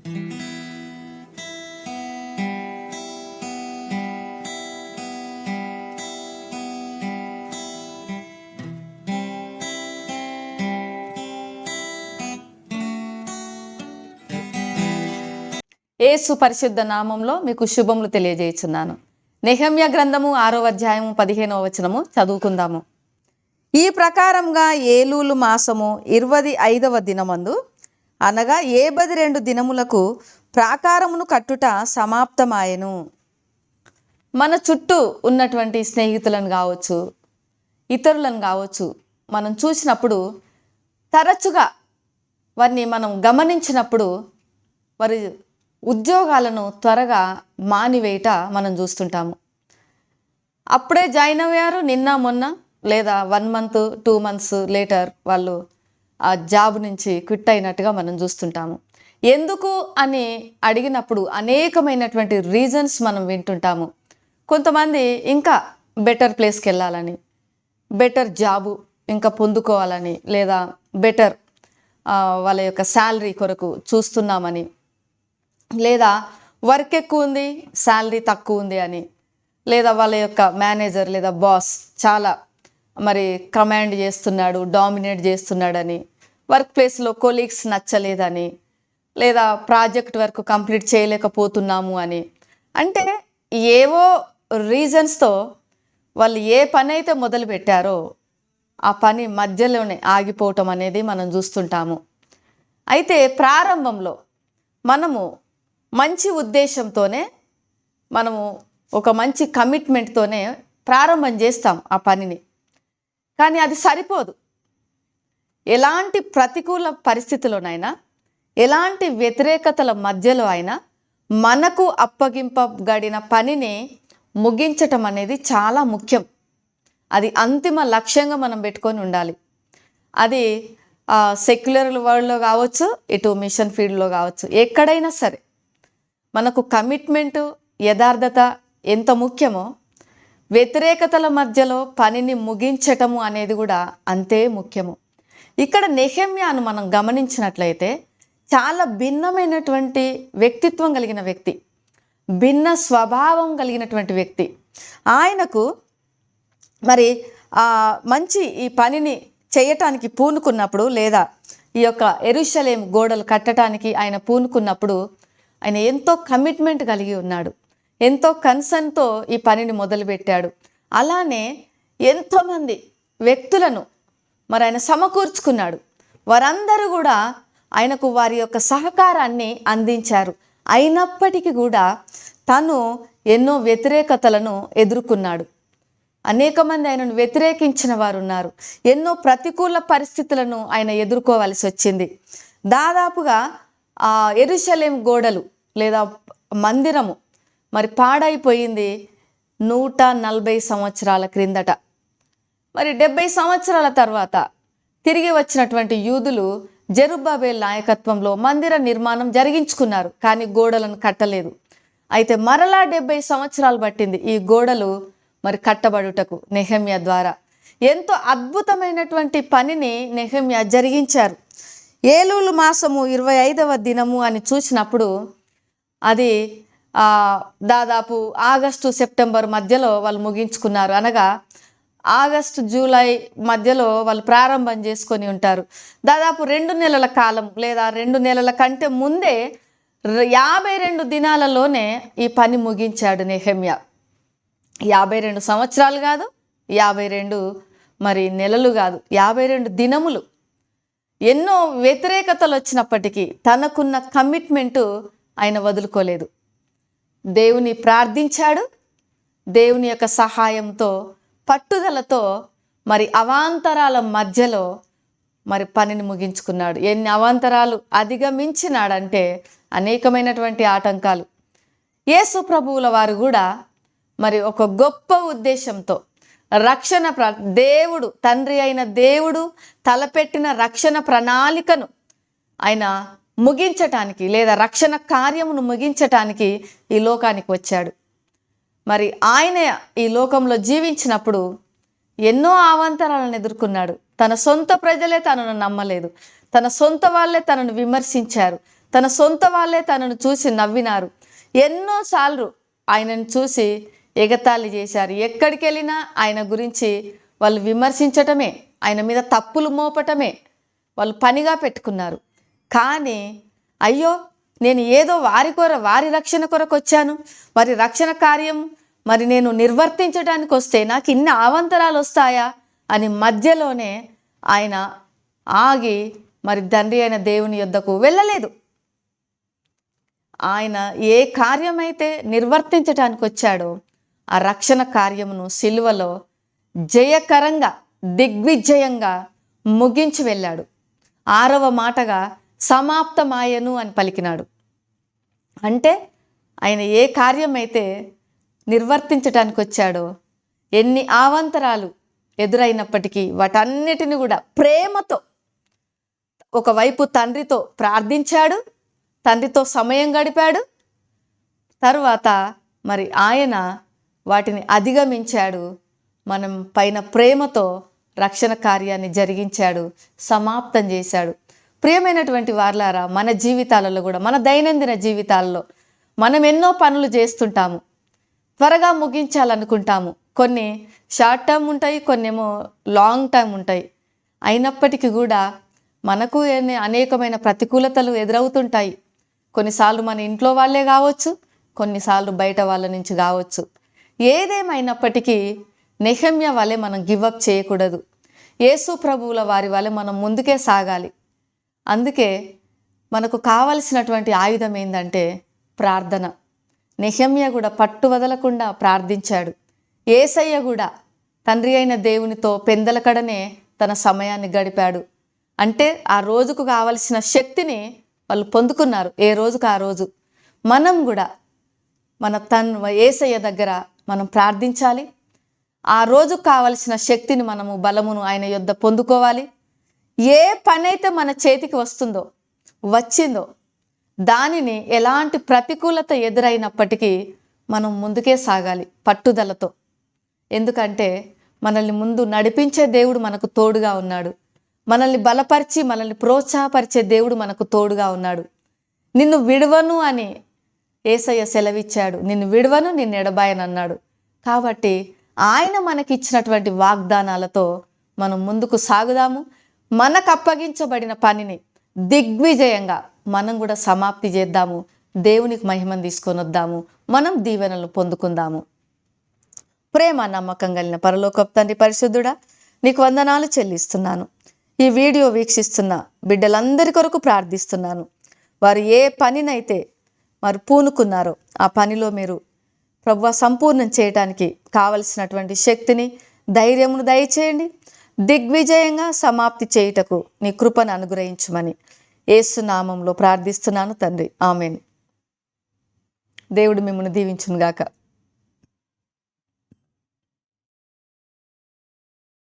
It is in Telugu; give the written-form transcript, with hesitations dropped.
యేసు పరిశుద్ధ నామంలో మీకు శుభములు తెలియజేయుచున్నాను. నెహెమ్యా గ్రంథము 6వ అధ్యాయము 15వ వచనము చదువుకుందాము. ఈ ప్రకారంగా ఏలూలు మాసము 25వ దినమందు అనగా 72 దినములకు ప్రాకారమును కట్టుట సమాప్తమాయెను. మన చుట్టూ ఉన్నటువంటి స్నేహితులను కావచ్చు, ఇతరులను కావచ్చు, మనం చూసినప్పుడు తరచుగా వారిని మనం గమనించినప్పుడు వారి ఉద్యోగాలను త్వరగా మానివేయట మనం చూస్తుంటాము. అప్పుడే జాయిన్ అయ్యారు, నిన్న మొన్న లేదా 1 మంత్ 2 మంత్స్ లేటర్ వాళ్ళు ఆ జాబ్ నుంచి క్విట్ అయినట్టుగా మనం చూస్తుంటాము. ఎందుకు అని అడిగినప్పుడు అనేకమైనటువంటి రీజన్స్ మనం వింటుంటాము. కొంతమంది ఇంకా బెటర్ ప్లేస్కి వెళ్ళాలని, బెటర్ జాబు ఇంకా పొందుకోవాలని, లేదా బెటర్ వాళ్ళ యొక్క శాలరీ కొరకు చూస్తున్నామని, లేదా వర్క్ ఎక్కువ ఉంది శాలరీ తక్కువ ఉంది అని, లేదా వాళ్ళ యొక్క మేనేజర్ లేదా బాస్ చాలా కమాండ్ చేస్తున్నాడు, డామినేట్ చేస్తున్నాడని, వర్క్ ప్లేస్లో కొలీగ్స్ నచ్చలేదని, లేదా ప్రాజెక్ట్ వర్క్ కంప్లీట్ చేయలేకపోతున్నాము అని, అంటే ఏవో రీజన్స్తో వాళ్ళు ఏ పని అయితే మొదలు పెట్టారో ఆ పని మధ్యలోనే ఆగిపోవటం అనేది మనం చూస్తుంటాము. అయితే ప్రారంభంలో మనము మంచి ఉద్దేశంతోనే, మనము ఒక మంచి కమిట్మెంట్తోనే ప్రారంభం చేస్తాం ఆ పనిని. కానీ అది సరిపోదు. ఎలాంటి ప్రతికూల పరిస్థితుల్లోనైనా, ఎలాంటి వ్యతిరేకతల మధ్యలో అయినా మనకు అప్పగింపబడిన పనిని ముగించటం అనేది చాలా ముఖ్యం. అది అంతిమ లక్ష్యంగా మనం పెట్టుకొని ఉండాలి. అది సెక్యులర్ వరల్డ్లో కావచ్చు, ఇటు మిషన్ ఫీల్డ్లో కావచ్చు, ఎక్కడైనా సరే మనకు కమిట్మెంటు, యథార్థత ఎంత ముఖ్యమో వ్యతిరేకతల మధ్యలో పనిని ముగించటము అనేది కూడా అంతే ముఖ్యము. ఇక్కడ నెహెమ్యాను మనం గమనించినట్లయితే చాలా భిన్నమైనటువంటి వ్యక్తిత్వం కలిగిన వ్యక్తి, భిన్న స్వభావం కలిగినటువంటి వ్యక్తి. ఆయనకు మంచి ఈ పనిని చేయటానికి పూనుకున్నప్పుడు, లేదా ఈ యొక్క యెరూషలేము గోడలు కట్టడానికి ఆయన పూనుకున్నప్పుడు ఆయన ఎంతో కమిట్మెంట్ కలిగి ఉన్నాడు, ఎంతో కన్సర్న్తో ఈ పనిని మొదలుపెట్టాడు. అలానే ఎంతోమంది వ్యక్తులను ఆయన సమకూర్చుకున్నాడు. వారందరూ కూడా ఆయనకు వారి యొక్క సహకారాన్ని అందించారు. అయినప్పటికీ కూడా తను ఎన్నో వ్యతిరేకతలను ఎదుర్కొన్నాడు. అనేక మంది ఆయనను వ్యతిరేకించిన వారు ఉన్నారు. ఎన్నో ప్రతికూల పరిస్థితులను ఆయన ఎదుర్కోవాల్సి వచ్చింది. దాదాపుగా యెరూషలేము గోడలు లేదా మందిరము పాడైపోయింది 140 సంవత్సరాల క్రిందట. 70 సంవత్సరాల తర్వాత తిరిగి వచ్చినటువంటి యూదులు జెరుబ్బాబెల్ నాయకత్వంలో మందిర నిర్మాణం జరిగించుకున్నారు, కానీ గోడలను కట్టలేదు. అయితే మరలా 70 సంవత్సరాలు పట్టింది ఈ గోడలు కట్టబడుటకు నెహెమ్యా ద్వారా. ఎంతో అద్భుతమైనటువంటి పనిని నెహెమ్యా జరిగించారు. ఏలూలు మాసము 25వ దినము అని చూసినప్పుడు అది దాదాపు ఆగస్టు సెప్టెంబర్ మధ్యలో వాళ్ళు ముగించుకున్నారు. అనగా ఆగస్టు జూలై మధ్యలో వాళ్ళు ప్రారంభం చేసుకొని ఉంటారు. దాదాపు 2 నెలల కాలం లేదా 2 నెలల కంటే ముందే 52 దినాలలోనే ఈ పని ముగించాడు నెహెమ్యా. 52 సంవత్సరాలు కాదు, 52 నెలలు కాదు, 52 దినములు. ఎన్నో వ్యతిరేకతలు వచ్చినప్పటికీ తనకున్న కమిట్మెంటు ఆయన వదులుకోలేదు. దేవుని ప్రార్థించాడు. దేవుని యొక్క సహాయంతో, పట్టుదలతో అవాంతరాల మధ్యలో పనిని ముగించుకున్నాడు. ఎన్ని అవాంతరాలు అధిగమించినాడంటే అనేకమైనటువంటి ఆటంకాలు. యేసు ప్రభువుల వారు కూడా ఒక గొప్ప ఉద్దేశంతో దేవుడు, తండ్రి అయిన దేవుడు తలపెట్టిన రక్షణ ప్రణాళికను ఆయన ముగించటానికి, లేదా రక్షణ కార్యమును ముగించటానికి ఈ లోకానికి వచ్చాడు. ఆయన ఈ లోకంలో జీవించినప్పుడు ఎన్నో అవాంతరాలను ఎదుర్కొన్నాడు. తన సొంత ప్రజలే తనను నమ్మలేదు, తన సొంత వాళ్ళే తనను విమర్శించారు, తన సొంత వాళ్ళే తనను చూసి నవ్వినారు. ఎన్నోసార్లు ఆయనను చూసి ఎగతాళి చేశారు. ఎక్కడికి వెళ్ళినా ఆయన గురించి వాళ్ళు విమర్శించటమే, ఆయన మీద తప్పులు మోపటమే వాళ్ళు పనిగా పెట్టుకున్నారు. కానీ అయ్యో, నేను ఏదో వారి రక్షణ కొరకు వచ్చాను, వారి రక్షణ కార్యం మరి నేను నిర్వర్తించడానికి వస్తే నాకు ఇన్ని అవాంతరాలు వస్తాయా అని మధ్యలోనే ఆయన ఆగి మరి తండ్రి అయిన దేవుని యొద్దకు వెళ్ళలేదు. ఆయన ఏ కార్యమైతే నిర్వర్తించడానికి వచ్చాడో ఆ రక్షణ కార్యమును సిలువలో జయకరంగా దిగ్విజయంగా ముగించి వెళ్ళాడు. 6వ మాటగా సమాప్తమాయను అని పలికినాడు. అంటే ఆయన ఏ కార్యమైతే నిర్వర్తించడానికి వచ్చాడో ఎన్ని అవాంతరాలు ఎదురైనప్పటికీ వాటన్నిటిని కూడా ప్రేమతో ఒకవైపు తండ్రితో ప్రార్థించాడు, తండ్రితో సమయం గడిపాడు. తరువాత మరి ఆయన వాటిని అధిగమించాడు. మనం పైన ప్రేమతో రక్షణ కార్యాన్ని జరిగించాడు, సమాప్తం చేశాడు. ప్రియమైనటువంటి వారలారా, మన జీవితాలలో కూడా, మన దైనందిన జీవితాల్లో మనం ఎన్నో పనులు చేస్తుంటాము, త్వరగా ముగించాలనుకుంటాము. కొన్ని షార్ట్ టర్మ్ ఉంటాయి, కొన్నేమో లాంగ్ టర్మ్ ఉంటాయి. అయినప్పటికీ కూడా మనకు అనేకమైన ప్రతికూలతలు ఎదురవుతుంటాయి. కొన్నిసార్లు మన ఇంట్లో వాళ్ళే కావచ్చు, కొన్నిసార్లు బయట వాళ్ళ నుంచి కావచ్చు. ఏదేమైనప్పటికీ నెహెమ్యా వలె మనం గివప్ చేయకూడదు. యేసు ప్రభువుల వారి వలె మనం ముందుకే సాగాలి. అందుకే మనకు కావలసినటువంటి ఆయుధం ఏంటంటే ప్రార్థన. నెహెమ్యా కూడా పట్టు వదలకుండా ప్రార్థించాడు. యేసయ్య కూడా తండ్రి అయిన దేవునితో పెందలకడనే తన సమయాన్ని గడిపాడు. అంటే ఆ రోజుకు కావలసిన శక్తిని వాళ్ళు పొందుకున్నారు, ఏ రోజుకు ఆ రోజు. మనం కూడా మన యేసయ్య దగ్గర మనం ప్రార్థించాలి. ఆ రోజుకు కావలసిన శక్తిని మనము బలమును ఆయన యొద్ద పొందుకోవాలి. ఏ పనైతే మన చేతికి వచ్చిందో దానిని ఎలాంటి ప్రతికూలత ఎదురైనప్పటికీ మనం ముందుకే సాగాలి పట్టుదలతో. ఎందుకంటే మనల్ని ముందు నడిపించే దేవుడు మనకు తోడుగా ఉన్నాడు. మనల్ని బలపరిచి మనల్ని ప్రోత్సాహపరిచే దేవుడు మనకు తోడుగా ఉన్నాడు. నిన్ను విడువను అని యేసయ్య సెలవిచ్చాడు. నిన్ను విడువను, నిన్ను ఎడబాయను అన్నాడు. కాబట్టి ఆయన మనకిచ్చినటువంటి వాగ్దానాలతో మనం ముందుకు సాగుదాము. మనకు అప్పగించబడిన పనిని దిగ్విజయంగా మనం కూడా సమాప్తి చేద్దాము. దేవునికి మహిమను తీసుకొని వద్దాము. మనం దీవెనలు పొందుకుందాము. ప్రేమ నమ్మకం కలిగిన పరలోకపు తండ్రి పరిశుద్ధుడా, నీకు వందనాలు చెల్లిస్తున్నాను. ఈ వీడియో వీక్షిస్తున్న బిడ్డలందరి కొరకు ప్రార్థిస్తున్నాను. వారు ఏ పనినైతే వారు పూనుకున్నారో ఆ పనిలో మీరు ప్రభువా సంపూర్ణం చేయడానికి కావలసినటువంటి శక్తిని, ధైర్యమును దయచేయండి. దిగ్విజయంగా సమాప్తి చేయుటకు నీ కృపను అనుగ్రహించమని యేసు నామంలో ప్రార్థిస్తున్నాను తండ్రి. ఆమేన్. దేవుడు మిమ్మల్ని దీవించును గాక.